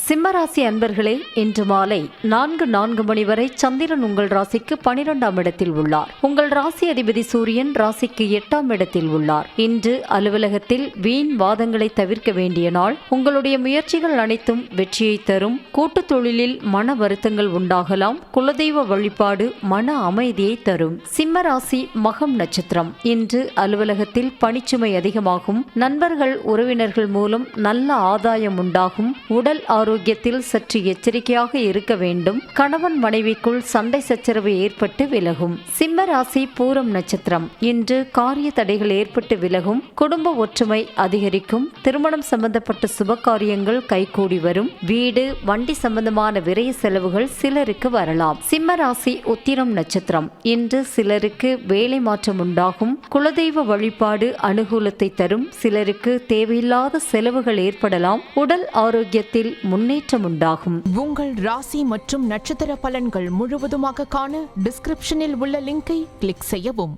சிம்மராசி அன்பர்களே, இன்று மாலை 4 மணி வரை சந்திரன் உங்கள் ராசிக்கு 12ஆம் இடத்தில் உள்ளார். உங்கள் ராசி அதிபதி சூரியன் ராசிக்கு 8ஆம் இடத்தில் உள்ளார். இன்று அலுவலகத்தில் வீண் வாதங்களை தவிர்க்க வேண்டிய நாள். உங்களுடைய முயற்சிகள் அனைத்தும் வெற்றியை தரும். கூட்டு தொழிலில் மன வருத்தங்கள் உண்டாகலாம். குலதெய்வ வழிபாடு மன அமைதியை தரும். சிம்மராசி மகம் நட்சத்திரம். இன்று அலுவலகத்தில் பணிச்சுமை அதிகமாகும். நண்பர்கள் உறவினர்கள் மூலம் நல்ல ஆதாயம் உண்டாகும். உடல் ஆரோக்கியத்தில் சற்று எச்சரிக்கையாக இருக்க வேண்டும். கணவன் மனைவிக்குள் சண்டை சச்சரவு ஏற்பட்டு விலகும். சிம்ம ராசி பூரம் நட்சத்திரம். இன்று காரிய தடைகள் ஏற்பட்டு விலகும். குடும்ப ஒற்றுமை அதிகரிக்கும். திருமணம் சம்பந்தப்பட்ட சுப காரியங்கள் கைகூடி வரும். வீடு வண்டி சம்பந்தமான விரய செலவுகள் சிலருக்கு வரலாம். சிம்ம ராசி உத்திரம் நட்சத்திரம். இன்று சிலருக்கு வேலை மாற்றம் உண்டாகும். குலதெய்வ வழிபாடு அனுகூலத்தை தரும். சிலருக்கு தேவையில்லாத செலவுகள் ஏற்படலாம். உடல் ஆரோக்கியத்தில் முன்னேற்றம் உண்டாகும். உங்கள் ராசி மற்றும் நட்சத்திர பலன்கள் முழுவதுமாக காண டிஸ்கிரிப்ஷனில் உள்ள லிங்கை கிளிக் செய்யவும்.